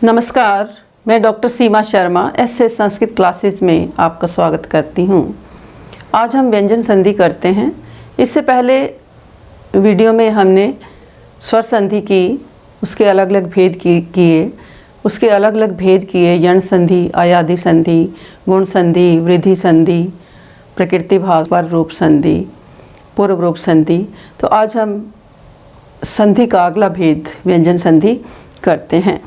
नमस्कार, मैं डॉक्टर सीमा Sharma S A Sanskrit classes में आपका स्वागत करती हूँ। आज हम व्यंजन संधि करते हैं। इससे पहले वीडियो में हमने स्वर संधि की, उसके अलग अलग भेद किए, यण संधि, आयादि संधि, गुण संधि, वृद्धि संधि, प्रकृति भाव पर रूप संधि, पूर्व रूप संधि। तो आज हम संधि का अगला भेद व्यंजन संधि करते हैं।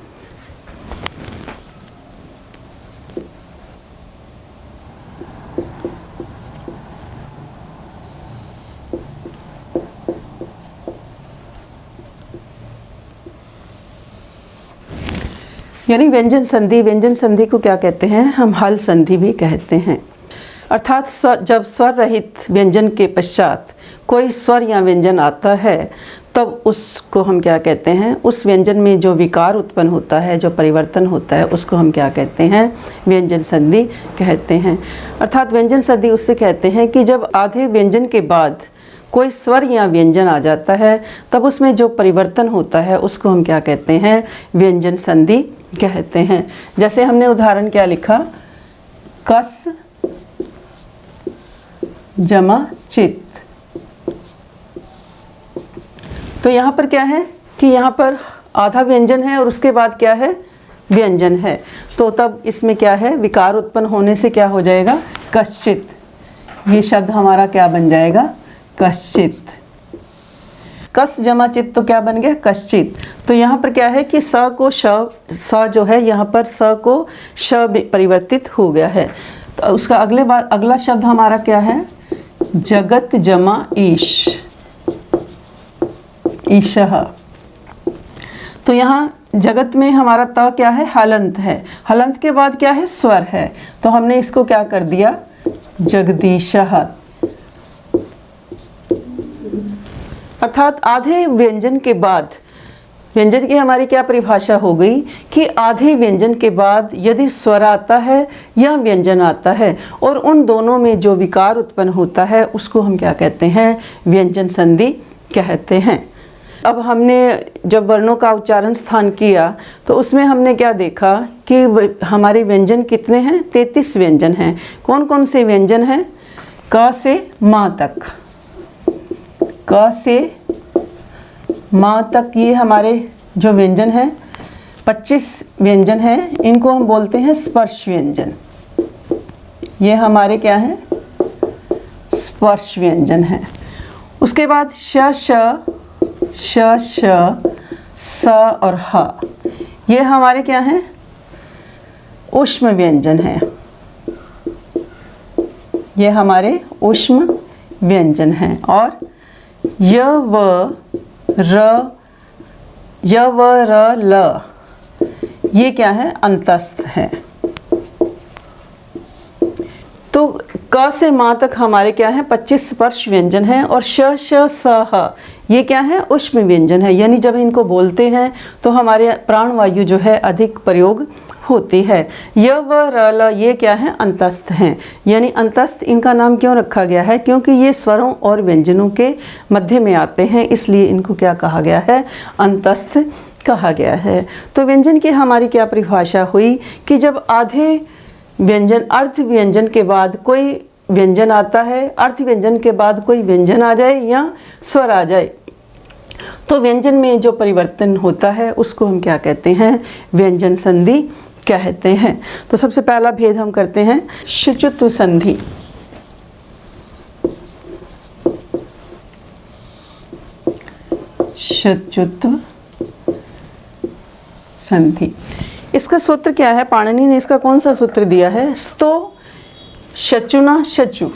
यानी व्यंजन संधि को क्या कहते हैं? हम हल संधि भी कहते हैं। अर्थात जब स्वर रहित व्यंजन के पश्चात कोई स्वर या व्यंजन आता है तब उसको हम क्या कहते हैं? उस व्यंजन में जो विकार उत्पन्न होता है, जो परिवर्तन होता है, उसको हम क्या कहते हैं? व्यंजन संधि कहते हैं। अर्थात व्यंजन संधि उससे कहते हैं कि जब आधे व्यंजन के बाद कोई स्वर या व्यंजन आ जाता है तब उसमें जो परिवर्तन होता है उसको हम क्या कहते हैं? व्यंजन संधि कहते हैं। जैसे हमने उदाहरण क्या लिखा? कस जमा चित। तो यहाँ पर क्या है कि यहाँ पर आधा व्यंजन है और उसके बाद क्या है? व्यंजन है। तो तब इसमें क्या है? विकार उत्पन्न होने से क्या हो जाएगा? कश्चित। ये शब्द हमारा क्या बन जाएगा? कश्चित। कस जमा चित तो क्या बन गया? कश्चित। तो यहाँ पर क्या है कि स को स जो है यहाँ पर स को श परिवर्तित हो गया है। तो उसका अगला शब्द हमारा क्या है? जगत जमा ईश, ईशः। तो यहाँ जगत में हमारा त क्या है? हलंत है। हलंत के बाद क्या है? स्वर है। तो हमने इसको क्या कर दिया? जगदीशः। अर्थात आधे व्यंजन के बाद, व्यंजन की हमारी क्या परिभाषा हो गई कि आधे व्यंजन के बाद यदि स्वर आता है या व्यंजन आता है और उन दोनों में जो विकार उत्पन्न होता है उसको हम क्या कहते हैं? व्यंजन संधि कहते हैं। अब हमने जब वर्णों का उच्चारण स्थान किया तो उसमें हमने क्या देखा कि हमारे व्यंजन कितने हैं? 33 व्यंजन हैं। कौन कौन से व्यंजन हैं? क से माँ तक, क से माँ तक ये हमारे जो व्यंजन हैं 25 व्यंजन हैं। इनको हम बोलते हैं स्पर्श व्यंजन। ये हमारे क्या हैं? स्पर्श व्यंजन हैं। उसके बाद श श स और ह, ये हमारे क्या हैं? ऊष्म व्यंजन हैं। ये हमारे ऊष्म व्यंजन हैं। और य व र ल, ये क्या है? अंतस्थ है। तो क से माँ तक हमारे क्या है? 25 स्पर्श व्यंजन हैं। और श स ह, ये क्या है? ऊष्म व्यंजन है। यानी जब इनको बोलते हैं तो हमारे प्राणवायु जो है अधिक प्रयोग होती है। य व र ल, ये क्या है? अंतस्थ हैं। यानी अंतस्थ इनका नाम क्यों रखा गया है? क्योंकि ये स्वरों और व्यंजनों के मध्य में आते हैं, इसलिए इनको क्या कहा गया है? अंतस्थ कहा गया है। तो व्यंजन की हमारी क्या परिभाषा हुई कि जब आधे व्यंजन अर्थ व्यंजन के बाद कोई व्यंजन आता है, अर्थ व्यंजन के बाद कोई व्यंजन आ जाए या स्वर आ जाए, तो व्यंजन में जो परिवर्तन होता है उसको हम क्या कहते हैं? व्यंजन संधि कहते हैं। तो सबसे पहला भेद हम करते हैं शुचित्व संधि। शुचित्व संधि, इसका सूत्र क्या है? पाणिनि ने इसका कौन सा सूत्र दिया है? स्तो शचुना शचु।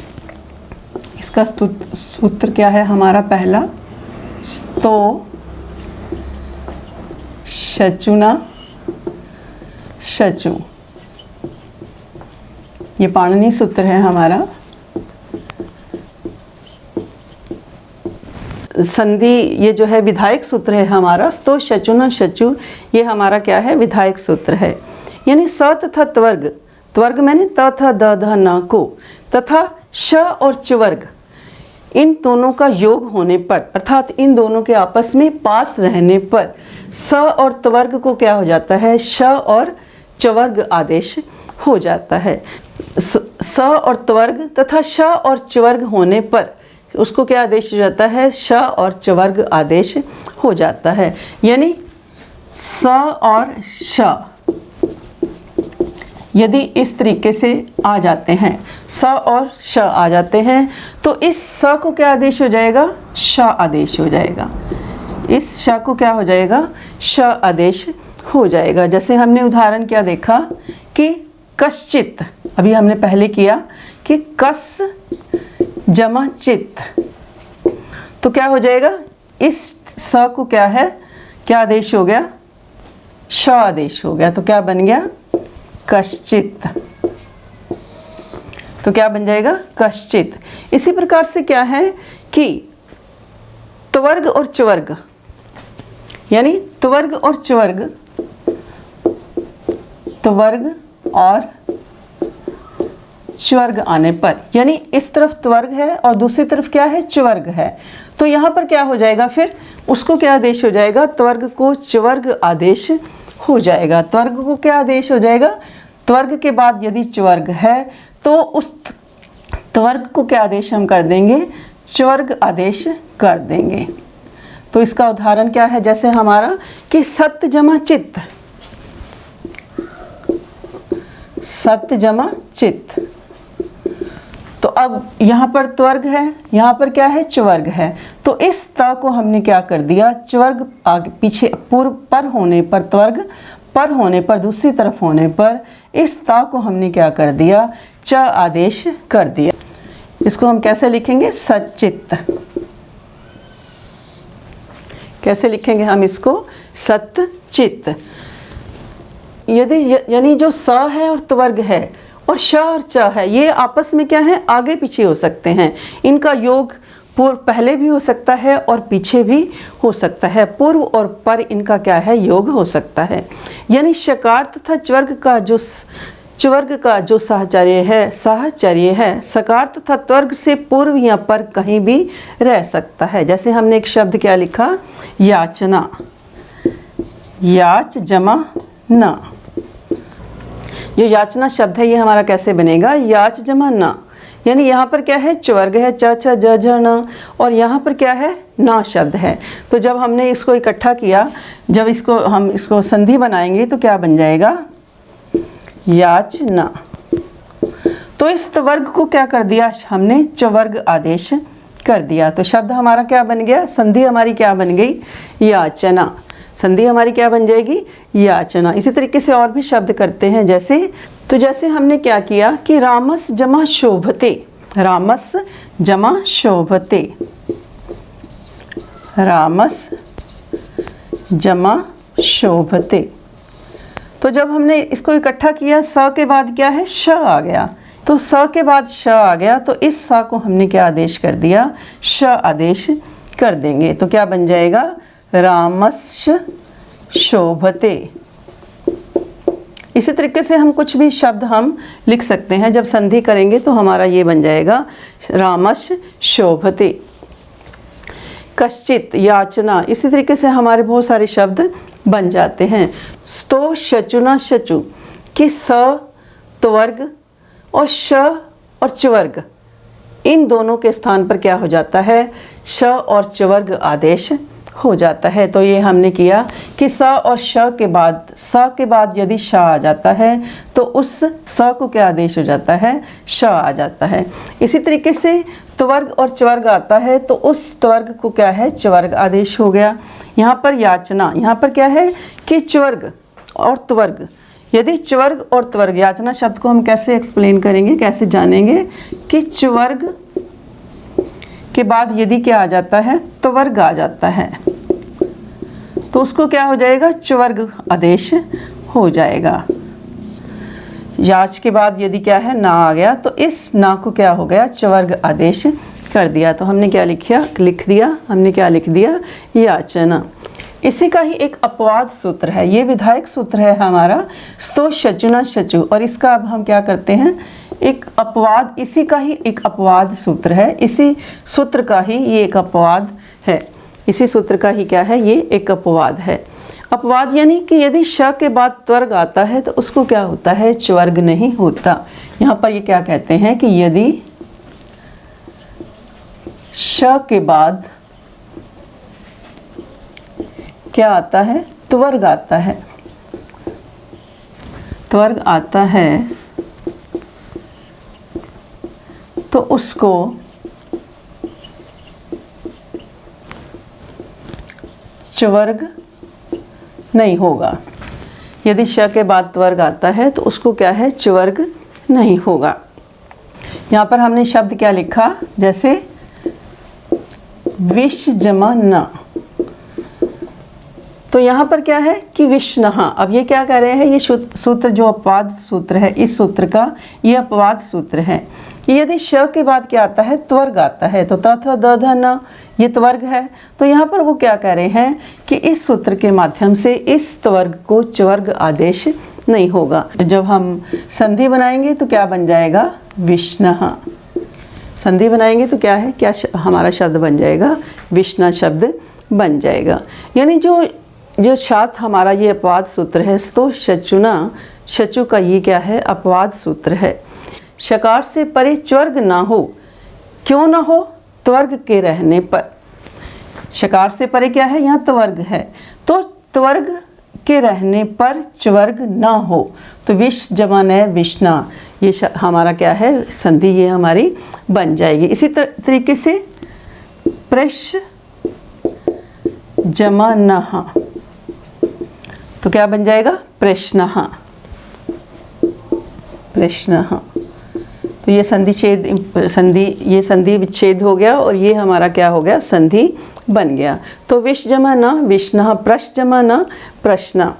इसका सूत्र क्या है हमारा? पहला स्तो शचुना शचु, ये पाणिनि सूत्र है हमारा। संधि ये जो है विधायक सूत्र है हमारा। स्तो शचुना शचु, ये हमारा क्या है? विधायक सूत्र है। यानी स तथा त्वर्ग, त्वर्ग मैंने त थ द ध न को, तथा श और च्वर्ग, इन दोनों का योग होने पर, अर्थात इन दोनों के आपस में पास रहने पर स और त्वर्ग को क्या हो जाता है, श और चवर्ग आदेश हो जाता है। स और त्वर्ग तथा श और चवर्ग होने पर उसको क्या आदेश हो जाता है, श और चवर्ग आदेश हो जाता है। यानी स और श यदि इस तरीके से आ जाते हैं, स और श आ जाते हैं, तो इस स को क्या आदेश हो जाएगा, श आदेश हो जाएगा। इस श को क्या हो जाएगा, श आदेश हो जाएगा। जैसे हमने उदाहरण क्या देखा कि कश्चित, अभी हमने पहले किया कि कस जमा चित, तो क्या हो जाएगा, इस स को क्या है, क्या आदेश हो गया, श आदेश हो गया। तो क्या बन गया, कश्चित। तो क्या बन जाएगा, कश्चित। इसी प्रकार से क्या है कि त्वर्ग और चवर्ग, यानी त्वर्ग और चवर्ग, त्वर्ग और चवर्ग आने पर, यानी इस तरफ त्वर्ग है और दूसरी तरफ क्या है, चवर्ग है, तो यहाँ पर क्या हो जाएगा, फिर उसको क्या आदेश हो जाएगा, त्वर्ग को चवर्ग आदेश हो जाएगा। त्वर्ग को क्या आदेश हो जाएगा, त्वर्ग के बाद यदि चवर्ग है तो उस त्वर्ग को क्या आदेश हम कर देंगे, चवर्ग आदेश कर देंगे। तो इसका उदाहरण क्या है, जैसे हमारा कि सत्य जमा चित्त, सत्य जमा चित्त, तो अब यहाँ पर त्वर्ग है, यहाँ पर क्या है, चवर्ग है, तो इस त को हमने क्या कर दिया, चवर्ग आगे पीछे पूर्व पर होने पर, त्वर्ग पर होने पर, दूसरी तरफ होने पर इस त को हमने क्या कर दिया, च आदेश कर दिया। इसको हम कैसे लिखेंगे, सच्चित्त। कैसे लिखेंगे हम इसको, सत्चित्त। यदि यानी जो स है और त्वर्ग है और श और च है, ये आपस में क्या है, आगे पीछे हो सकते हैं। इनका योग पूर्व पहले भी हो सकता है और पीछे भी हो सकता है। पूर्व और पर इनका क्या है, योग हो सकता है। यानी शकार तथा चवर्ग का जो चवर्ग का जो साहचर्य है सकार तथा त्वर्ग से पूर्व या पर कहीं भी रह सकता है। जैसे हमने एक शब्द क्या लिखा, याचना, याच जमा ना, जो याचना शब्द है ये हमारा कैसे बनेगा, याच जमा ना, यानी यहाँ पर क्या है, चवर्ग है, च छ ज झ न, और यहाँ पर क्या है, ना शब्द है। तो जब हमने इसको इकट्ठा किया, जब इसको हम इसको संधि बनाएंगे तो क्या बन जाएगा, याचना। तो इस त्वर्ग को क्या कर दिया हमने, चवर्ग आदेश कर दिया। तो शब्द हमारा क्या बन गया, संधि हमारी क्या बन गई, याचना। संधि हमारी क्या बन जाएगी, याचना। इसी तरीके से और भी शब्द करते हैं, जैसे हमने क्या किया कि रामस जमा शोभते, रामस जमा शोभते, रामस जमा शोभते। तो जब हमने इसको इकट्ठा किया, स के बाद क्या है, श आ गया, तो स के बाद श आ गया, तो इस स को हमने क्या आदेश कर दिया, श आदेश कर देंगे। तो क्या बन जाएगा, रामस्य शोभते। इसी तरीके से हम कुछ भी शब्द हम लिख सकते हैं, जब संधि करेंगे तो हमारा ये बन जाएगा, रामस्य शोभते। कश्चित, याचना, इसी तरीके से हमारे बहुत सारे शब्द बन जाते हैं। स्तो शचुना शचु, कि स त्वर्ग और श और चवर्ग, इन दोनों के स्थान पर क्या हो जाता है, श और चवर्ग आदेश हो जाता है। तो ये हमने किया कि स और श के बाद यदि श आ जाता है तो उस स को क्या आदेश हो जाता है, श आ जाता है। इसी तरीके से त्वर्ग और चवर्ग आता है तो उस त्वर्ग को क्या है, चवर्ग आदेश हो गया। यहाँ पर याचना, यहाँ पर क्या है कि चवर्ग और त्वर्ग, यदि चवर्ग और त्वर्ग, याचना शब्द को हम कैसे एक्सप्लेन करेंगे, कैसे जानेंगे कि चवर्ग के बाद यदि क्या आ जाता है, त्वर्ग आ जाता है, तो उसको क्या हो जाएगा, चवर्ग आदेश हो जाएगा। याच के बाद यदि क्या है, ना आ गया, तो इस ना को क्या हो गया, चवर्ग आदेश कर दिया। तो हमने क्या लिख दिया, याचना। इसी का ही एक अपवाद सूत्र है, ये विधायक सूत्र है हमारा, स्तो शचुना शचु, और इसका अब हम क्या करते हैं, एक अपवाद, इसी का ही एक अपवाद सूत्र है, इसी सूत्र का ही ये एक अपवाद है, इसी सूत्र का ही क्या है, ये एक अपवाद है। अपवाद यानी कि यदि श के बाद त्वर्ग आता है तो उसको क्या होता है, च्वर्ग नहीं होता। यहाँ पर ये क्या कहते हैं कि यदि श के बाद क्या आता है, त्वर्ग आता है, त्वर्ग आता है तो उसको च्वर्ग नहीं होगा। यदि श के बाद त्वर्ग आता है तो उसको क्या है, च्वर्ग नहीं होगा। यहाँ पर हमने शब्द क्या लिखा, जैसे विष जमा न, तो यहाँ पर क्या है कि विष्णहा। अब ये क्या कह रहे हैं, ये सूत्र जो अपवाद सूत्र है, इस सूत्र का ये अपवाद सूत्र है कि यदि श के बाद क्या आता है, त्वर्ग आता है, तो त थ द ध न ये त्वर्ग है। तो यहाँ पर वो क्या कह रहे हैं कि इस सूत्र के माध्यम से इस त्वर्ग को च्वर्ग आदेश नहीं होगा। जब हम संधि बनाएंगे तो क्या बन जाएगा, विष्णहा। संधि बनाएंगे तो क्या है, क्या हमारा शब्द बन जाएगा, विष्णा शब्द बन जाएगा। यानी जो साथ हमारा ये अपवाद सूत्र है, स्तो शचुना, शचु का ये क्या है, अपवाद सूत्र है। शकार से परे च्वर्ग ना हो, क्यों ना हो, त्वर्ग के रहने पर। शकार से परे क्या है, यहाँ त्वर्ग है, तो त्वर्ग के रहने पर च्वर्ग ना हो, तो विष जमा न विष्णा, ये हमारा क्या है, संधि ये हमारी बन जाएगी। इसी तरीके से प्रश जमा नहा, तो क्या बन जाएगा, प्रश्नहा, प्रश्नहा। तो ये ये संधि विच्छेद हो गया और ये हमारा क्या हो गया, संधि बन गया। तो विष जमा न विष्णा, प्रश जमा न प्रश्न।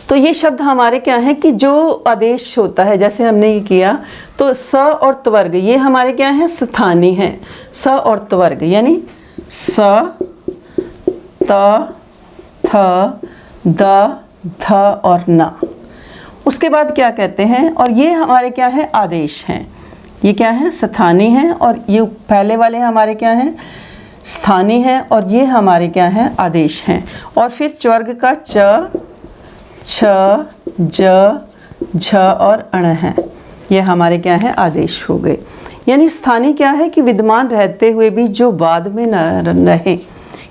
तो ये शब्द हमारे क्या हैं कि जो आदेश होता है, जैसे हमने ये किया, तो स और त्वर्ग ये हमारे क्या हैं, स्थानी हैं। स और त्वर्ग यानी स त थ द ध और न, उसके बाद क्या कहते हैं, और ये हमारे क्या है, आदेश हैं। ये क्या है, स्थानी हैं, और ये पहले वाले हमारे क्या हैं, स्थानी हैं, और ये हमारे क्या हैं, आदेश हैं। और फिर च्वर्ग का च, छ, ज, झ और अण है, ये हमारे क्या है, आदेश हो गए। यानी स्थानी क्या है कि विद्यमान रहते हुए भी जो बाद में न रहे,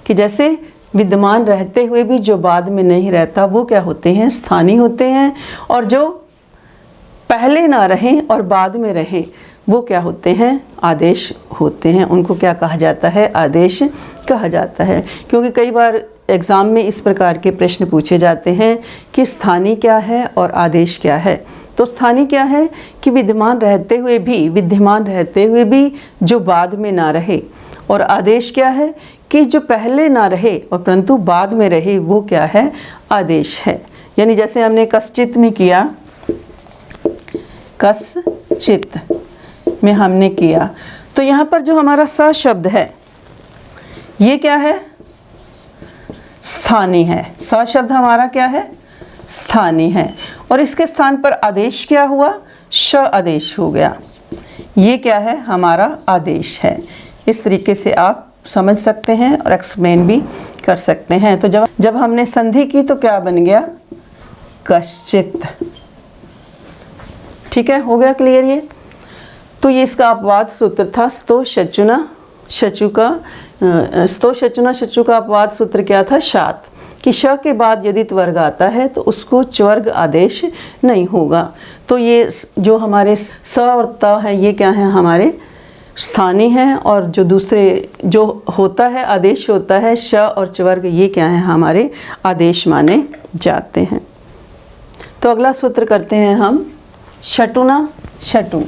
कि जैसे विद्यमान रहते हुए भी जो बाद में नहीं रहता वो क्या होते हैं, स्थानी होते हैं। और जो पहले ना रहें और बाद में रहें वो क्या होते हैं, आदेश होते हैं। उनको क्या कहा जाता है, आदेश कहा जाता है। क्योंकि कई बार एग्ज़ाम में इस प्रकार के प्रश्न पूछे जाते हैं कि स्थानी क्या है और आदेश क्या है। तो स्थानी क्या है कि विद्यमान रहते हुए भी जो बाद में ना रहे, और आदेश क्या है कि जो पहले ना रहे और परंतु बाद में रहे वो क्या है, आदेश है। यानी जैसे हमने कश्चित में किया, कश्चित में हमने किया, तो यहाँ पर जो हमारा स शब्द है ये क्या है, स्थानी है। स शब्द हमारा क्या है, स्थानी है, और इसके स्थान पर आदेश क्या हुआ, श आदेश हो गया। ये क्या है, हमारा आदेश है। इस तरीके से आप समझ सकते हैं और एक्सप्लेन भी कर सकते हैं। तो जब हमने संधि की तो क्या बन गया, कश्चित। ठीक है, हो गया क्लियर ये। तो ये इसका अपवाद सूत्र था, स्तो शचुना शचु का अपवाद सूत्र क्या था, शात, कि श के बाद यदि त्वर्ग आता है तो उसको च्वर्ग आदेश नहीं होगा। तो ये जो हमारे स और त है ये क्या है, हमारे स्थानी हैं, और जो दूसरे जो होता है, आदेश होता है श और च्वर्ग, ये क्या है, हमारे आदेश माने जाते हैं। तो अगला सूत्र करते हैं हम, शटुना शटु।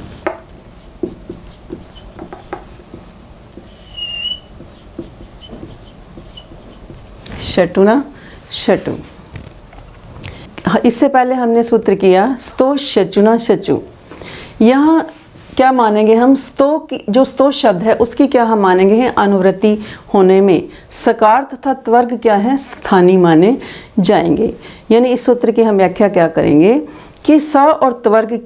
शटुना शटु। इससे पहले हमने सूत्र किया स्तो शचुना शचु। यहाँ क्या मानेंगे हम, स्तो की जो स्तो शब्द है उसकी क्या हम मानेंगे हैं, अनुवृत्ति होने में सकार तथा त्वर्ग क्या है, स्थानी माने जाएंगे। यानी इस सूत्र की हम व्याख्या क्या करेंगे कि स और त्वर्ग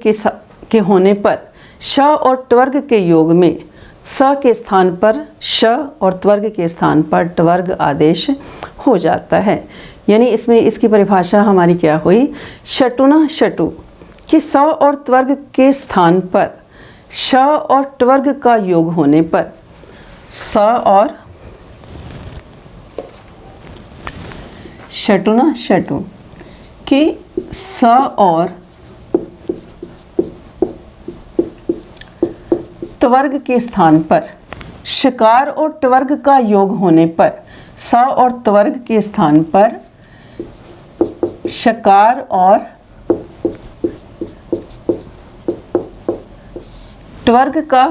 के होने पर श और ट्वर्ग के योग में स के स्थान पर श और त्वर्ग के स्थान पर ट्वर्ग आदेश हो जाता है। यानी इसमें इसकी परिभाषा हमारी क्या हुई, शटुना शटु कि स और त्वर्ग के स्थान पर श और ट्वर्ग का योग होने पर स और शटुना शटु कि स और त्वर्ग के स्थान पर शकार और ट्वर्ग का योग होने पर स और त्वर्ग के स्थान पर शकार और ट्वर्ग का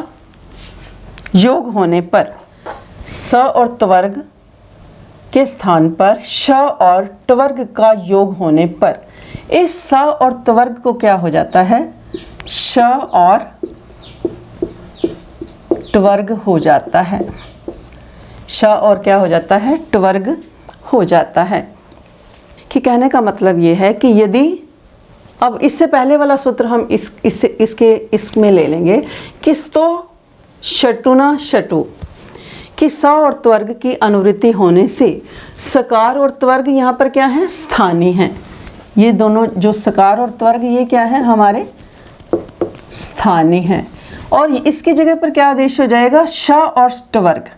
योग होने पर स और त्वर्ग के स्थान पर श और ट्वर्ग का योग होने पर इस स और त्वर्ग को क्या हो जाता है, श और ट्वर्ग हो जाता है। श और क्या हो जाता है, ट्वर्ग हो जाता है। कि कहने का मतलब ये है कि यदि अब इससे पहले वाला सूत्र हम इसमें ले लेंगे किस तो शटुना शटु कि स और त्वर्ग की अनुवृत्ति होने से सकार और त्वर्ग यहाँ पर क्या है, स्थानीय हैं। ये दोनों जो सकार और त्वर्ग ये क्या है, हमारे स्थानीय हैं। और इसकी जगह पर क्या आदेश हो जाएगा, श और ट्वर्ग।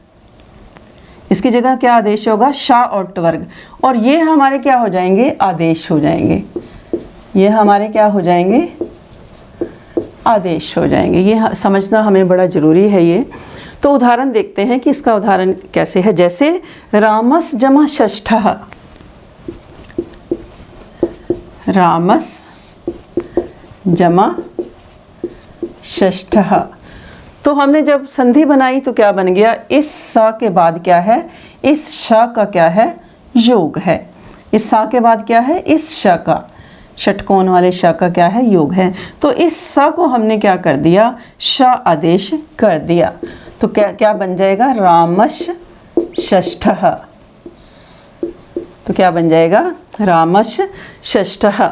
इसकी जगह क्या आदेश होगा, श और ट्वर्ग। और ये हमारे क्या हो जाएंगे, आदेश हो जाएंगे। ये हमारे क्या हो जाएंगे, आदेश हो जाएंगे। ये समझना हमें बड़ा ज़रूरी है। ये तो उदाहरण देखते हैं कि इसका उदाहरण कैसे है। जैसे रामस जमा षष्ठः, रामस जमा षष्ठः, तो हमने जब संधि बनाई तो क्या बन गया, इस स के बाद क्या है, इस श का क्या है, योग है। इस स के बाद क्या है, इस श का, षटकोण वाले श का क्या है, योग है। तो इस स को हमने क्या कर दिया, श आदेश कर दिया। तो क्या क्या बन जाएगा, रामश षष्ठः। तो क्या बन जाएगा, रामश षष्ठः,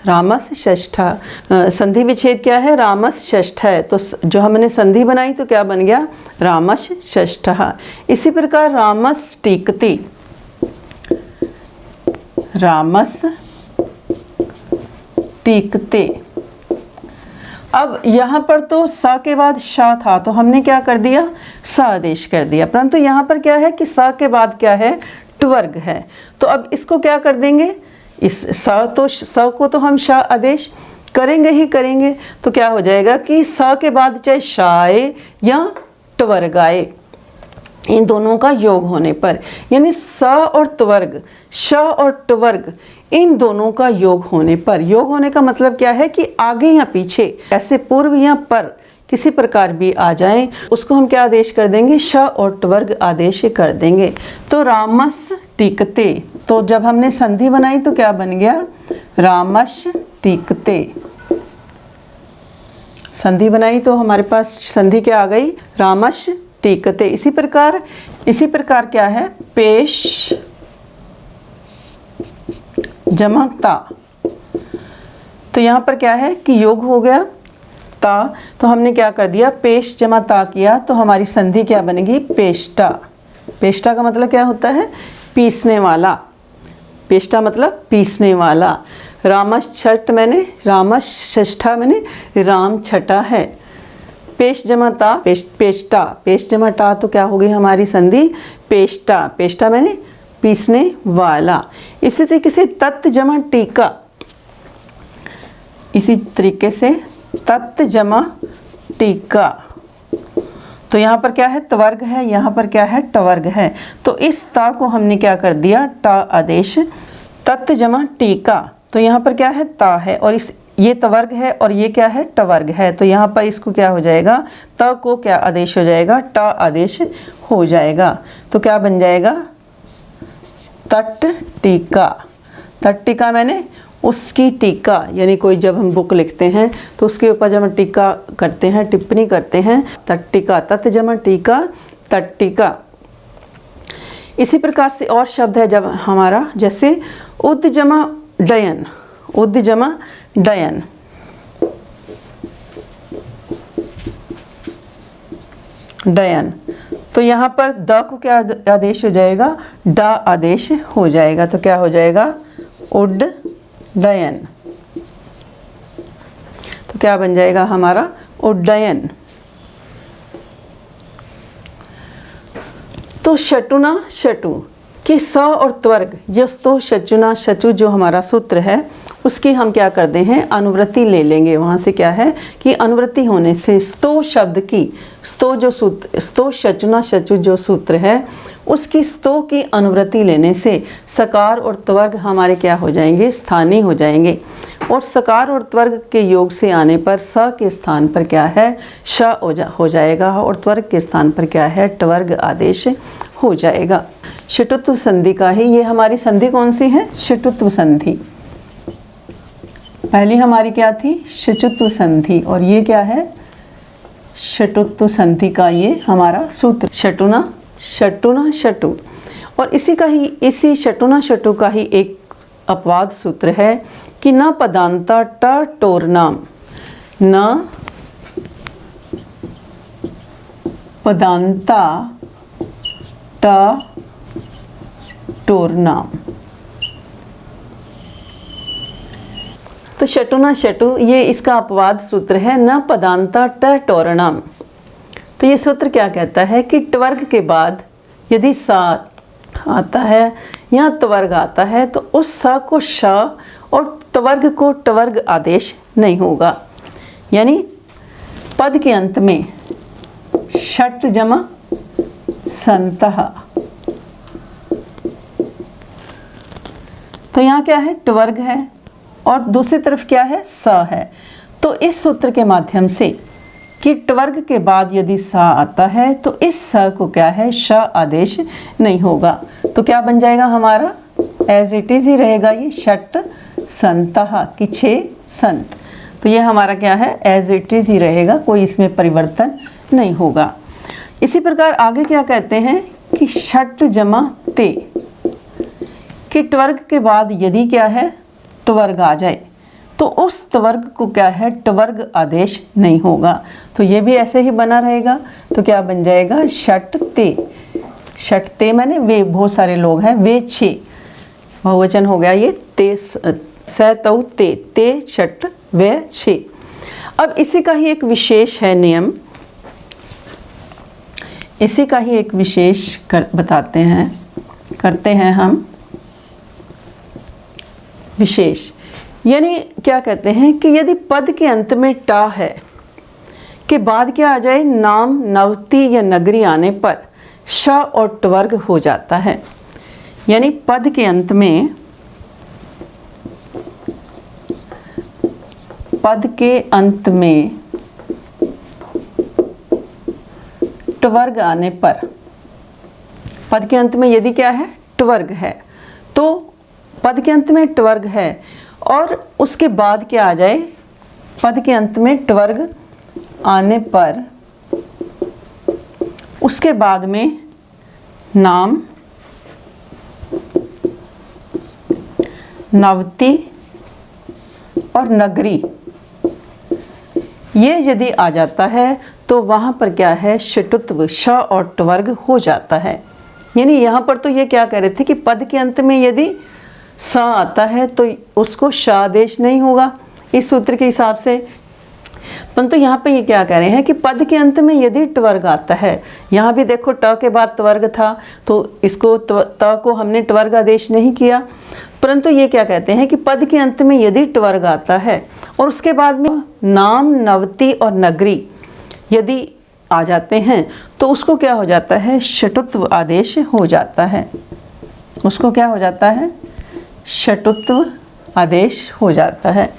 रामस षष्ठः। संधि विच्छेद क्या है, रामस षष्ठ है। तो जो हमने संधि बनाई तो क्या बन गया, रामश षष्ठः। इसी प्रकार रामस टीकति, रामस टीकते। अब यहाँ पर तो स के बाद श था तो हमने क्या कर दिया, स आदेश कर दिया। परंतु यहाँ पर क्या है कि स के बाद क्या है, ट्वर्ग है। तो अब इसको क्या कर देंगे, इस स को तो हम श आदेश करेंगे ही करेंगे। तो क्या हो जाएगा कि स के बाद चाहे श आए या ट्वर्ग आए, इन दोनों का योग होने पर, यानी स और त्वर्ग, श और ट्वर्ग, इन दोनों का योग होने पर, योग होने का मतलब क्या है कि आगे या पीछे, ऐसे पूर्व या पर किसी प्रकार भी आ जाएं, उसको हम क्या आदेश कर देंगे, श और ट्वर्ग आदेश कर देंगे। तो रामस टीकते, तो जब हमने संधि बनाई तो क्या बन गया, रामश टीकते। संधि बनाई तो हमारे पास संधि क्या आ गई, रामश टीकते। इसी प्रकार क्या है, पेश जमा ता। तो यहाँ पर क्या है कि योग हो गया ता, तो हमने क्या कर दिया, पेश जमा ता किया। तो हमारी संधि क्या बनेगी, पेष्टा। पेष्टा का मतलब क्या होता है, पीसने वाला। पेष्टा मतलब पीसने वाला। रामस छठ मैंने, रामस षष्ठा मैंने राम छठा है। पेश जमा ता, पेष्टा, पेश जमा टा, तो क्या हो गई हमारी संधि, पेष्टा। पेष्टा मैंने पीसने वाला। इसी तरीके से तत् जमा टीका, इसी तरीके से तत् जमा टीका। तो यहाँ पर क्या है, त्वर्ग है, यहाँ पर क्या है, ट्वर्ग है। तो इस ता को हमने क्या कर दिया, टा आदेश। तत् जमा टीका, तो यहाँ पर क्या है, ता है, और इस ये त्वर्ग है और ये क्या है, ट्वर्ग है। तो यहाँ पर इसको क्या हो जाएगा, त को क्या आदेश हो जाएगा, टा आदेश हो जाएगा। तो क्या बन जाएगा, तट टीका। तट टीका मैंने उसकी टीका, यानी कोई जब हम बुक लिखते हैं तो उसके ऊपर जब हम टीका करते हैं, टिप्पणी करते हैं, तट टीका, तत् जमा टीका, तट टीका। इसी प्रकार से और शब्द है जब हमारा, जैसे उद जमा डयन, उद जमा डयन। डयन। तो यहाँ पर द को क्या आदेश हो जाएगा, ड आदेश हो जाएगा। तो क्या हो जाएगा, उड्डयन। तो क्या बन जाएगा हमारा, उड्डयन। तो शटुना शटु कि स और त्वर्ग, जो स्तो शचुना शचु जो हमारा सूत्र है उसकी हम क्या करते हैं, अनुवृत्ति ले लेंगे। वहाँ से क्या है कि अनुवृत्ति होने से स्तो शब्द की, स्तो जो सूत्र, स्तो शचुना शचु जो सूत्र है उसकी स्तो की अनुवृत्ति लेने से सकार और त्वर्ग हमारे क्या हो जाएंगे, स्थानीय हो जाएंगे। और सकार और त्वर्ग के योग से आने पर स के स्थान पर क्या है, श हो जाएगा और त्वर्ग के स्थान पर क्या है, ट्वर्ग आदेश हो जाएगा। शटुत्व संधि का ही, ये हमारी संधि कौन सी है, शटुत्व संधि। पहली हमारी क्या थी, शचुत्व संधि, और ये क्या है, शटुत्व संधि का ये हमारा सूत्र, शटुना शटुना शटु। और इसी का ही, इसी शटुना शटु का ही एक अपवाद सूत्र है कि न पदांता ट टोरनाम, न पदांता ट टोरनाम। तो शटुना शटु ये इसका अपवाद सूत्र है, न पदांता ट टोरनाम। तो ये सूत्र क्या कहता है कि ट्वर्ग के बाद यदि सा आता है या त्वर्ग आता है तो उस सा को श और त्वर्ग को ट्वर्ग आदेश नहीं होगा। यानी पद के अंत में षट जमा संतः, तो यहाँ क्या है, ट्वर्ग है और दूसरी तरफ क्या है, स है। तो इस सूत्र के माध्यम से कि ट्वर्ग के बाद यदि सा आता है तो इस स को क्या है, श आदेश नहीं होगा। तो क्या बन जाएगा हमारा, एज इट इज ही रहेगा ये, षट संतः कि 6 संत। तो ये हमारा क्या है, एज इट इज ही रहेगा, कोई इसमें परिवर्तन नहीं होगा। इसी प्रकार आगे क्या कहते हैं कि षट जमा ते, कि ट्वर्ग के बाद यदि क्या है, त्वर्ग आ जाए तो उस त्वर्ग को क्या है, ट्वर्ग आदेश नहीं होगा। तो ये भी ऐसे ही बना रहेगा। तो क्या बन जाएगा, षट ते। षट ते माने वे, बहुत सारे लोग हैं, वे 6, बहुवचन हो गया ये, ते स तौ ते, ते षट वे 6। अब इसी का ही एक विशेष है नियम, इसी का ही एक विशेष बताते हैं, करते हैं हम विशेष। यानी क्या कहते हैं कि यदि पद के अंत में टा है के बाद क्या आ जाए, नाम नवती या नगरी आने पर श और ट्वर्ग हो जाता है। यानी पद के अंत में, पद के अंत में ट्वर्ग आने पर, पद के अंत में यदि क्या है, ट्वर्ग है, तो पद के अंत में ट्वर्ग है और उसके बाद क्या आ जाए, पद के अंत में ट्वर्ग आने पर उसके बाद में नाम नवती और नगरी ये यदि आ जाता है तो वहाँ पर क्या है, शटुत्व श और ट्वर्ग हो जाता है। यानी यहाँ पर तो ये क्या कह रहे थे कि पद के अंत में यदि स आता है तो उसको श आदेश नहीं होगा इस सूत्र के हिसाब से। परंतु यहाँ पे ये क्या कह रहे हैं कि पद के अंत में यदि ट्वर्ग आता है, यहाँ भी देखो ट के बाद त्वर्ग था तो इसको त को हमने ट्वर्ग आदेश नहीं किया, परंतु ये क्या कहते हैं कि पद के अंत में यदि ट्वर्ग आता है और उसके बाद में नाम नवती और नगरी यदि आ जाते हैं तो उसको क्या हो जाता है, शटुत्व आदेश हो जाता है। उसको क्या हो जाता है, शटुत्व आदेश हो जाता है।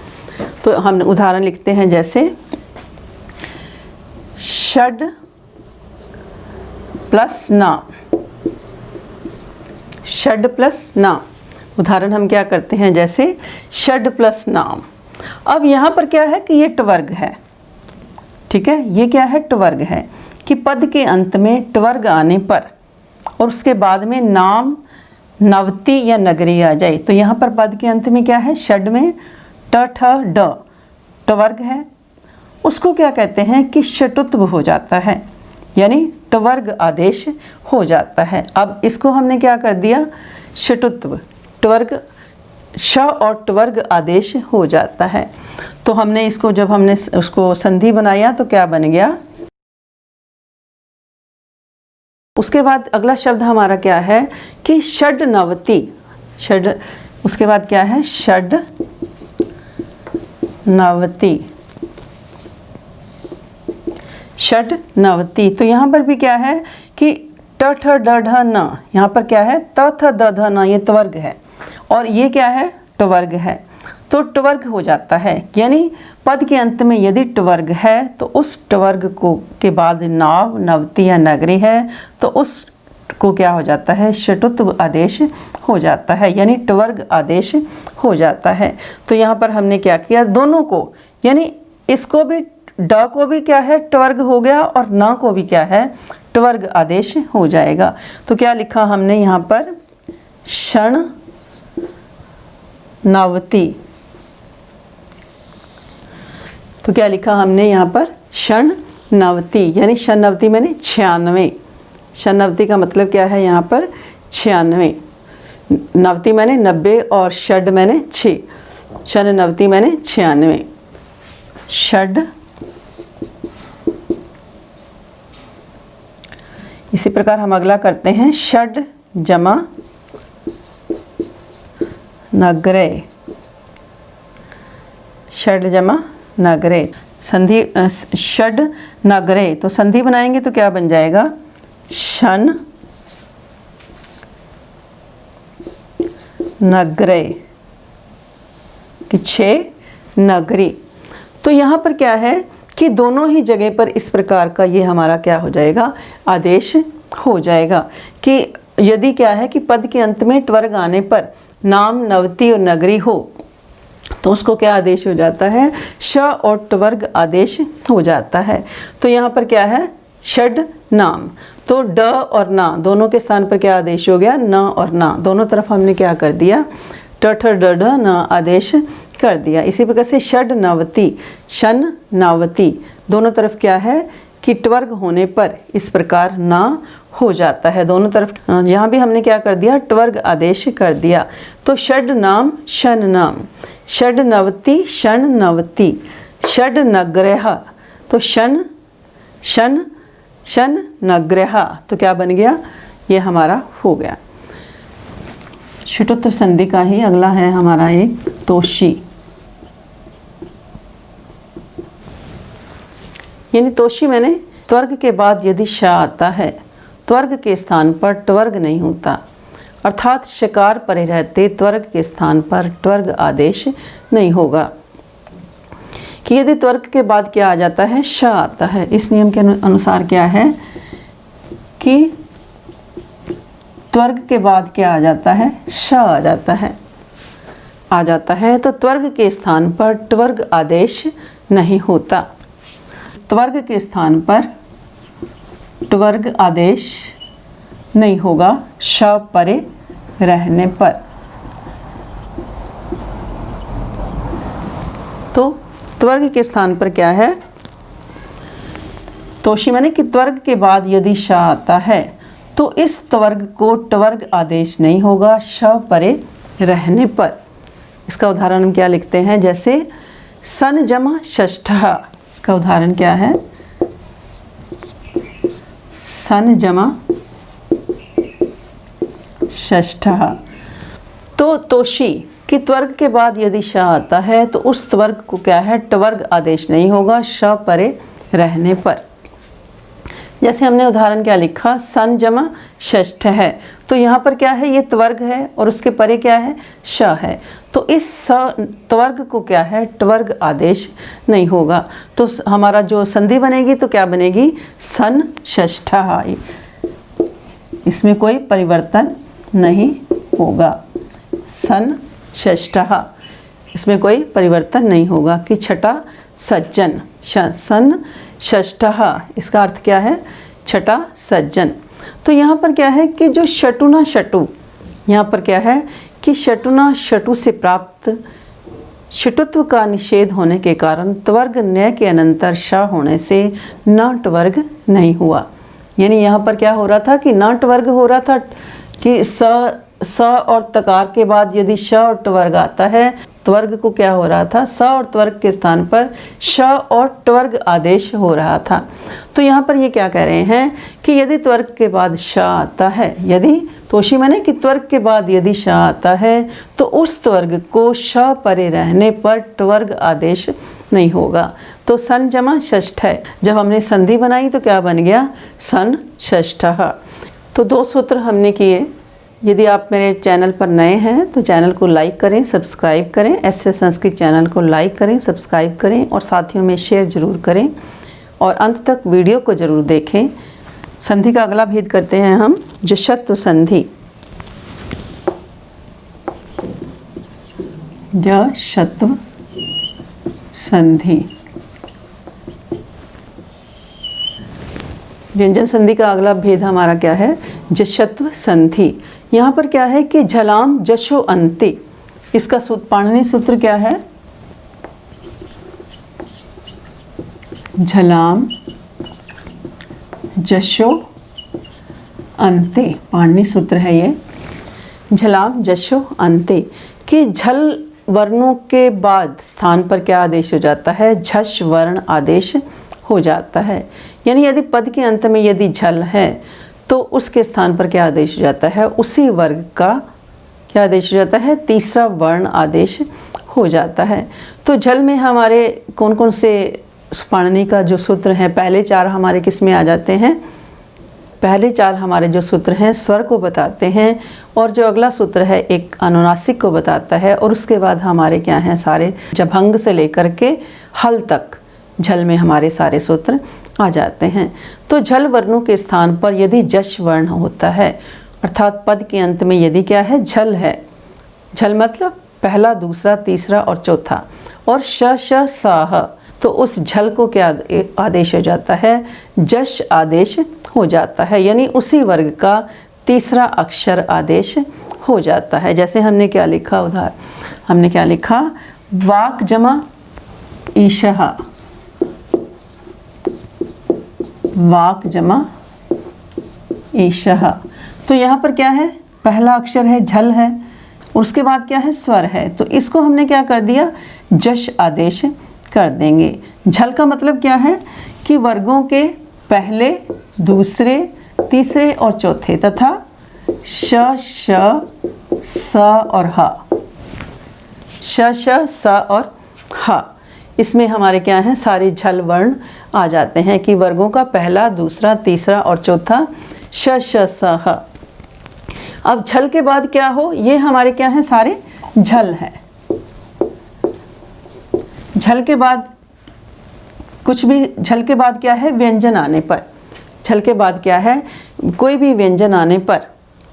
तो हम उदाहरण लिखते हैं, जैसे षड प्लस ना, षड प्लस ना। उदाहरण हम क्या करते हैं, जैसे षड प्लस नाम। अब यहाँ पर क्या है कि ये ट्वर्ग है, ठीक है, ये क्या है, ट्वर्ग है कि पद के अंत में ट्वर्ग आने पर और उसके बाद में नाम नवती या नगरी आ जाए। तो यहाँ पर पद के अंत में क्या है, षड में ट ठ ड ट्वर्ग है, उसको क्या कहते हैं कि शटुत्व हो जाता है। यानी टवर्ग आदेश हो जाता है। अब इसको हमने क्या कर दिया, षटुत्व, टवर्ग श और टवर्ग आदेश हो जाता है। तो हमने इसको, जब हमने उसको संधि बनाया तो क्या बन गया। उसके बाद अगला शब्द हमारा क्या है कि षड्नवति, षड, उसके बाद क्या है षड्नवति, षड्नवति। तो यहाँ पर भी क्या है कि ट ठ ड ढ न, यहाँ पर क्या है त थ द ध न, ये त्वर्ग है और ये क्या है टवर्ग है, तो टवर्ग हो जाता है। यानी पद के अंत में यदि टवर्ग है तो उस टवर्ग को के बाद नाव, नवती या नगरी है तो उस को क्या हो जाता है, षटुत्व आदेश हो जाता है, यानी टवर्ग आदेश हो जाता है। तो यहाँ पर हमने क्या किया, दोनों को, यानी इसको भी, ड को भी क्या है टवर्ग हो गया और न को भी क्या है टवर्ग आदेश हो जाएगा। तो क्या लिखा हमने यहाँ पर, क्षण नवती। तो क्या लिखा हमने यहाँ पर, क्षण नवती, यानी क्षण नवती मैंने 96, क्षण नवती का मतलब क्या है यहाँ पर 96, नवती मैंने 90 और षड मैंने 6, क्षण नवती मैंने 96, षड। इसी प्रकार हम अगला करते हैं, षड जमा नगरे, षड जमा नगरे, संधि षड नगरे, तो संधि बनाएंगे तो क्या बन जाएगा, शन नगरे कि 6 नगरी। तो यहाँ पर क्या है कि दोनों ही जगह पर इस प्रकार का ये हमारा क्या हो जाएगा, आदेश हो जाएगा कि यदि क्या है कि पद के अंत में टवर्ग आने पर नाम, नवती और नगरी हो तो उसको क्या आदेश हो जाता है, श और टवर्ग आदेश हो जाता है। तो यहाँ पर क्या है, षड नाम, तो ड और ना दोनों के स्थान पर क्या आदेश हो गया, न और ना, दोनों तरफ हमने क्या कर दिया, ट ठ ड ढ न आदेश कर दिया। इसी प्रकार से षड नवती, शन नावती, दोनों तरफ क्या है कि टवर्ग होने पर इस प्रकार ना हो जाता है, दोनों तरफ। यहाँ भी हमने क्या कर दिया, टवर्ग आदेश कर दिया। तो षड नाम, शन नाम, षड नवती, षण नवती, षड नग्रह, तो शन शन शन नग्रह, तो क्या बन गया, ये हमारा हो गया। षटुत्व संधि का ही अगला है हमारा एक तोषी, यानी तोषी मैंने त्वर्ग के बाद यदि श आता है, त्वर्ग के स्थान पर टवर्ग नहीं होता, अर्थात शकार परे रहते त्वर्ग के स्थान पर टवर्ग आदेश नहीं होगा। कि यदि त्वर्ग के बाद क्या आ जाता है, श आता है, इस नियम के अनुसार क्या है कि त्वर्ग के बाद क्या आ जाता है, श आ जाता है, तो त्वर्ग के स्थान पर टवर्ग आदेश नहीं होता, त्वर्ग के स्थान पर टवर्ग आदेश नहीं होगा श परे रहने पर। तो त्वर्ग के स्थान पर क्या है, तोषी माने कि त्वर्ग के बाद यदि श आता है तो इस त्वर्ग को टवर्ग आदेश नहीं होगा श परे रहने पर। इसका उदाहरण हम क्या लिखते हैं, जैसे सन जमा षष्ठः, इसका उदाहरण क्या है, सन जमा षष्ठः। तो तोषी कि त्वर्ग के बाद यदि श आता है तो उस त्वर्ग को क्या है, टवर्ग आदेश नहीं होगा श परे रहने पर। जैसे हमने उदाहरण क्या लिखा, सन जमा षष्ठ है, तो यहाँ पर क्या है, ये त्वर्ग है और उसके परे क्या है, श है, तो इस त्वर्ग को क्या है, टवर्ग आदेश नहीं होगा। तो हमारा जो संधि बनेगी तो क्या बनेगी, सन षष्ठः, इसमें कोई परिवर्तन नहीं होगा, सन षष्ठः, इसमें कोई परिवर्तन नहीं होगा कि छठा सज्जन, सन षष्ठः, इसका अर्थ क्या है, छठा सज्जन। तो यहाँ पर क्या है कि जो शटुना शटु, यहाँ पर क्या है कि शटुना शटु से प्राप्त शटुत्व का निषेध होने के कारण त्वर्ग न्य के अनंतर श होने से न टवर्ग नहीं हुआ। यानी यहाँ पर क्या हो रहा था कि न टवर्ग हो रहा था कि स और तकार के बाद यदि श और टवर्ग आता है, त्वर्ग को क्या हो रहा था, स और त्वर्ग के स्थान पर श और टवर्ग आदेश हो रहा था। तो यहाँ पर ये क्या कह रहे हैं कि यदि त्वर्ग के बाद श आता है, यदि तोशी माने कि त्वर्ग के बाद यदि श आता है तो उस त्वर्ग को श परे रहने पर टवर्ग आदेश नहीं होगा। तो सन जमा षष्ठ है, जब हमने संधि बनाई तो क्या बन गया, सन षष्ठः। तो 2 सूत्र हमने किए। यदि आप मेरे चैनल पर नए हैं तो चैनल को लाइक करें, सब्सक्राइब करें। एसएस संस्कृत चैनल को लाइक करें, सब्सक्राइब करें और साथियों में शेयर ज़रूर करें और अंत तक वीडियो को ज़रूर देखें। संधि का अगला भेद करते हैं हम, जशत्व संधि। जशत्व संधि, व्यंजन संधि का अगला भेद हमारा क्या है, जशत्व संधि। यहाँ पर क्या है कि झलाम जशो अंति, इसका पाणिनि सूत्र क्या है, झलाम जशो अंते, पाणिनि सूत्र है ये, झलाम जशो अंते, कि झल वर्णों के बाद स्थान पर क्या आदेश हो जाता है, झष वर्ण आदेश हो जाता है। यानी यदि पद के अंत में यदि झल है तो उसके स्थान पर क्या आदेश हो जाता है, उसी वर्ग का क्या आदेश हो जाता है, तीसरा वर्ण आदेश हो जाता है। तो झल में हमारे कौन कौन से पाणिनि का जो सूत्र हैं, पहले 4 हमारे किस में आ जाते हैं, पहले 4 हमारे जो सूत्र हैं स्वर को बताते हैं और जो अगला सूत्र है एक अनुनासिक को बताता है और उसके बाद हमारे क्या हैं, सारे जभंग से लेकर के हल तक झल में हमारे सारे सूत्र आ जाते हैं। तो झल वर्णों के स्थान पर यदि जश वर्ण होता है, अर्थात पद के अंत में यदि क्या है, झल है, झल मतलब पहला, दूसरा, तीसरा और चौथा, और श श साह, तो उस झल को क्या आदेश हो जाता है, जश आदेश हो जाता है। यानी उसी वर्ग का तीसरा अक्षर आदेश हो जाता है। जैसे हमने क्या लिखा, उधार हमने क्या लिखा, वाक जमा ईशः, वाक जमा ईशः। तो यहाँ पर क्या है, पहला अक्षर है झल है और उसके बाद क्या है, स्वर है, तो इसको हमने क्या कर दिया, जश आदेश कर देंगे। झल का मतलब क्या है कि वर्गों के पहले, दूसरे, तीसरे और चौथे तथा श श स और ह, श श स और ह, इसमें हमारे क्या हैं, सारे झल वर्ण आ जाते हैं कि वर्गों का पहला, दूसरा, तीसरा और चौथा श श स ह। अब झल के बाद क्या हो, ये हमारे क्या हैं, सारे झल है। झल के बाद कुछ भी, झल के बाद क्या है, व्यंजन आने पर, झल के बाद क्या है, कोई भी व्यंजन आने पर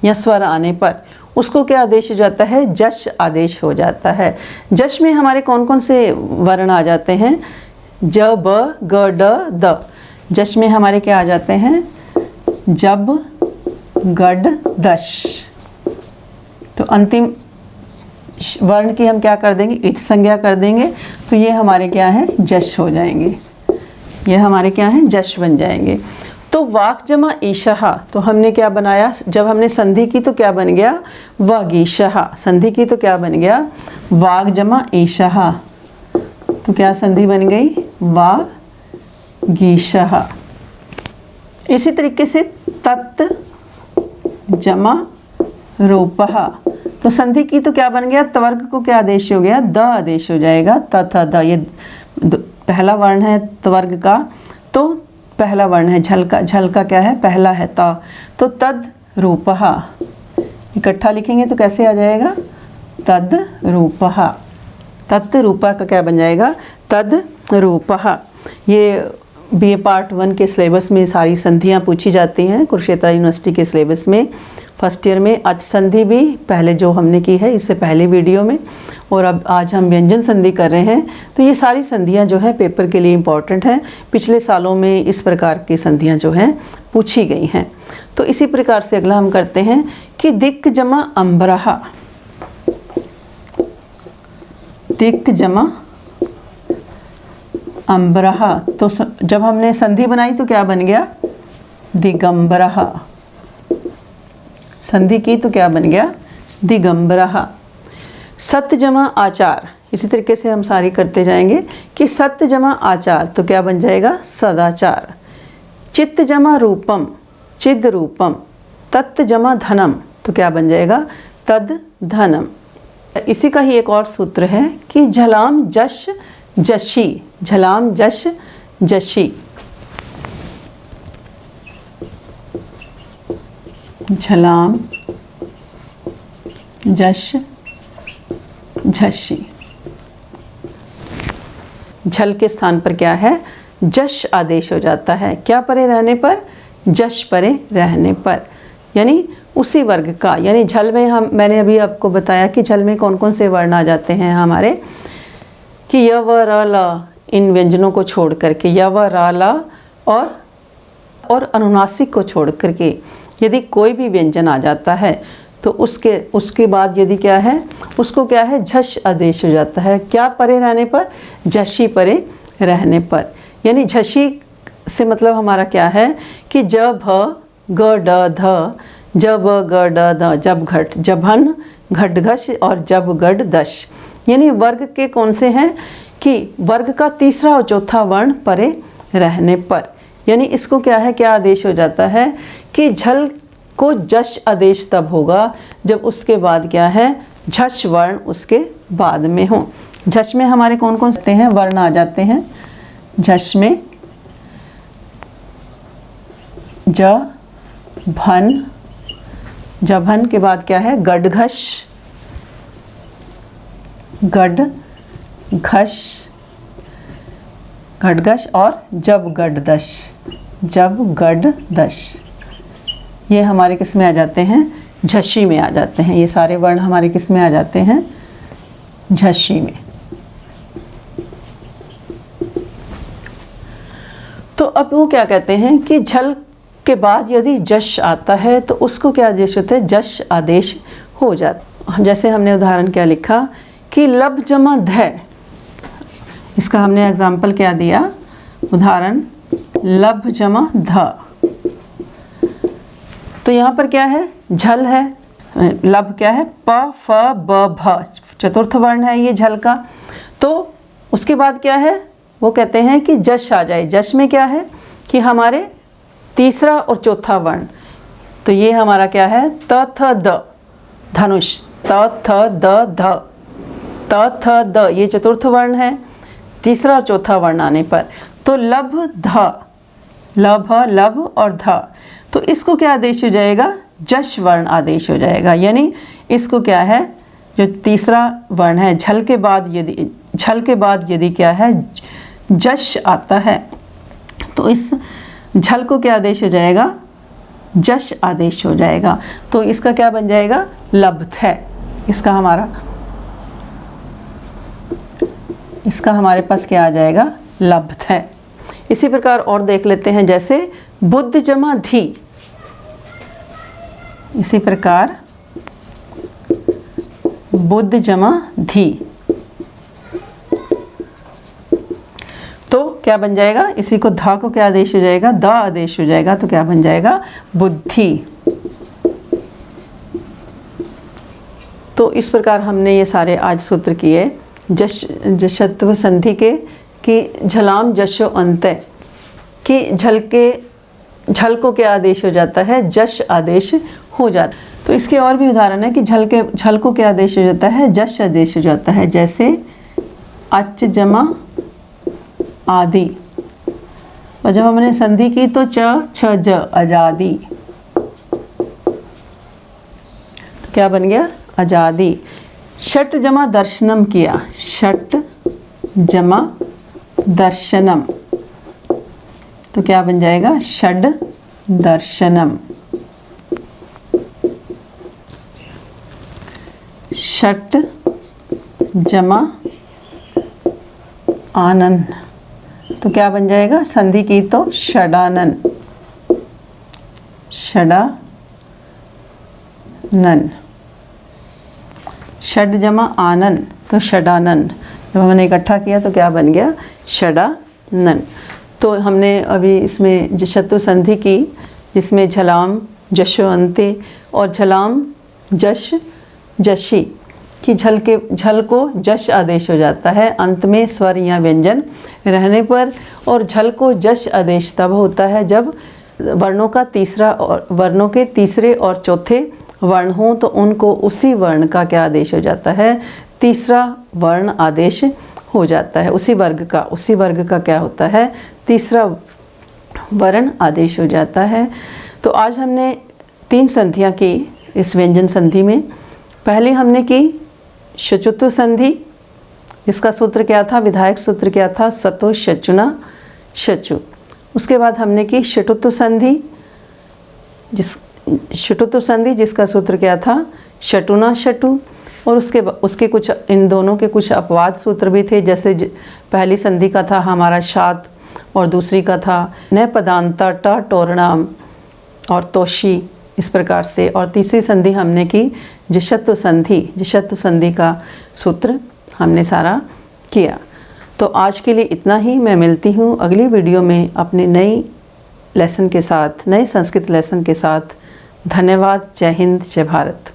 या स्वर आने पर उसको क्या आदेश हो जाता है, जश आदेश हो जाता है। जश में हमारे कौन कौन से वर्ण आ जाते हैं, ज ब ग ड द। जश में हमारे क्या आ जाते हैं, जब गड दश। तो अंतिम वर्ण की हम क्या कर देंगे, इत संज्ञा कर देंगे, तो ये हमारे क्या है, जश हो जाएंगे, ये हमारे क्या हैं, जश बन जाएंगे। तो वाक जमा ईशः, तो हमने क्या बनाया, जब हमने संधि की तो क्या बन गया, वागीशः। संधि की तो क्या बन गया, वाग जमा ईशः, तो क्या संधि बन गई, वागीशः। इसी तरीके से तत् जमा रूपः, तो संधि की तो क्या बन गया, त्वर्ग को क्या आदेश हो गया, द आदेश हो जाएगा, तथा द, ये पहला वर्ण है त्वर्ग का, तो पहला वर्ण है झल का, झल का क्या है, पहला है त, तो तद रूपः, इकट्ठा लिखेंगे तो कैसे आ जाएगा, तद रूपः। तत् रूपः का क्या बन जाएगा, तद रूपः। ये BA पार्ट 1 के सिलेबस में सारी संधियाँ पूछी जाती हैं, कुरुक्षेत्र यूनिवर्सिटी के सिलेबस में फर्स्ट ईयर में। अच संधि भी पहले जो हमने की है इससे पहले वीडियो में, और अब आज हम व्यंजन संधि कर रहे हैं। तो ये सारी संधियाँ जो है पेपर के लिए इम्पॉर्टेंट हैं, पिछले सालों में इस प्रकार की संधियाँ जो हैं पूछी गई हैं। तो इसी प्रकार से अगला हम करते हैं कि दिक् जमा अम्बरः, दिक् जमा अम्बरः। तो जब हमने संधि बनाई तो क्या बन गया, दिगंबरः। संधि की तो क्या बन गया? दिगंबरः। सत्य जमा आचार, इसी तरीके से हम सारी करते जाएंगे कि सत्य जमा आचार तो क्या बन जाएगा? सदाचार। चित्त जमा रूपम, चिद रूपम। तत्त जमा धनम तो क्या बन जाएगा? तद धनम। इसी का ही एक और सूत्र है कि झलाम जश जशी, झलाम जश जशी, झलाम जश झशी। झल के स्थान पर क्या है? जश आदेश हो जाता है। क्या परे रहने पर? जश परे रहने पर, यानी उसी वर्ग का। यानी झल में मैंने अभी आपको बताया कि झल में कौन कौन से वर्ण आ जाते हैं हमारे, कि य व र ल, इन व्यंजनों को छोड़ करके, य व र ल और अनुनासिक को छोड़ करके यदि कोई भी व्यंजन आ जाता है तो उसके बाद यदि क्या है, उसको क्या है? झश आदेश हो जाता है। क्या परे रहने पर? झशी परे रहने पर। यानी झशी से मतलब हमारा क्या है कि ज भ ग ड ध, जब ग ड ध, जब घट, जभन घट घश और जब गड दश। यानी वर्ग के कौन से हैं कि वर्ग का तीसरा और चौथा वर्ण परे रहने पर। यानी इसको क्या है, क्या आदेश हो जाता है कि झल को जश आदेश तब होगा जब उसके बाद क्या है? झश वर्ण उसके बाद में हो। झश में हमारे कौन कौन से हैं वर्ण आ जाते हैं? झश में ज भन, जभन के बाद क्या है? गडघश, गड घश, घटघश और जब गड दश, जब गड दश। ये हमारे किस में आ जाते हैं? झशी में आ जाते हैं। ये सारे वर्ण हमारे किस में आ जाते हैं? झशी में। तो अब वो क्या कहते हैं कि झल के बाद यदि जश आता है तो उसको क्या आदेश होता है? जश आदेश हो जाता। जैसे हमने उदाहरण क्या लिखा कि लब जमा ध, इसका हमने एग्जाम्पल क्या दिया? उदाहरण लब जमा ध। तो यहाँ पर क्या है? झल है। लब क्या है? प फ ब भ, चतुर्थ वर्ण है ये झल का। तो उसके बाद क्या है? वो कहते हैं कि जश आ जाए। जश में क्या है कि हमारे तीसरा और चौथा वर्ण, तो ये हमारा क्या है? त थ द, धनुष, त थ द ध, त थ द, ये चतुर्थ वर्ण है। तीसरा और चौथा वर्ण आने पर तो लब ध, लभ लब और ध, तो इसको क्या आदेश हो जाएगा? जश वर्ण आदेश हो जाएगा। यानी इसको क्या है, जो तीसरा वर्ण है झल के बाद यदि क्या है? जश आता है तो इस झल को क्या आदेश हो जाएगा? जश आदेश हो जाएगा। तो इसका क्या बन जाएगा? लब्ध है। इसका हमारे पास क्या आ जाएगा? लब्ध है। इसी प्रकार और देख लेते हैं, जैसे बुद्ध जमा धी, इसी प्रकार बुद्ध जमा धी, तो क्या बन जाएगा? इसी को धा को क्या आदेश हो जाएगा? द आदेश हो जाएगा। तो क्या बन जाएगा? बुद्धि। तो इस प्रकार हमने ये सारे आज सूत्र किए जशत्व संधि के, कि झलाम जशो अंत्य, कि झल को क्या आदेश हो जाता है? जश आदेश हो जाता है। तो इसके और भी उदाहरण है कि झल को क्या आदेश हो जाता है? जश आदेश हो जाता है। जैसे अच जमा आदि, और जब हमने संधि की तो च छ ज, आजादी, तो क्या बन गया? आजादी। षट जमा दर्शनम किया, षट जमा दर्शनम, तो क्या बन जाएगा? षड दर्शनम। षट जमा आनन, तो क्या बन जाएगा? संधि की तो षडानन, षडानन। षड जमा आनन तो षडानन, जब हमने इकट्ठा किया तो क्या बन गया? षडानन। तो हमने अभी इसमें जशत्व संधि की जिसमें झलाम जशोअंते और झलाम जश जशी कि झल को जश आदेश हो जाता है अंत में स्वर या व्यंजन रहने पर, और झल को जश आदेश तब होता है जब वर्णों के तीसरे और चौथे वर्ण हों, तो उनको उसी वर्ण का क्या आदेश हो जाता है, तीसरा वर्ण आदेश हो जाता है। उसी वर्ग का क्या होता है, तीसरा वर्ण आदेश हो जाता है। तो आज हमने 3 संधियाँ की इस व्यंजन संधि में। पहले हमने की शचुत्व संधि, जिसका सूत्र क्या था, विधायक सूत्र क्या था, सतो शचुना शचु। उसके बाद हमने की शटुत्व संधि, जिसका सूत्र क्या था, शटुना शटु। और उसके कुछ, इन दोनों के कुछ अपवाद सूत्र भी थे, जैसे पहली संधि का था हमारा शात, और दूसरी का था न पदांता ट टोरणाम और तोशी, इस प्रकार से। और तीसरी संधि हमने की जिशत्व संधि का सूत्र हमने सारा किया। तो आज के लिए इतना ही। मैं मिलती हूँ अगली वीडियो में अपने नए लेसन के साथ, नए संस्कृत लेसन के साथ। धन्यवाद। जय हिंद, जय भारत।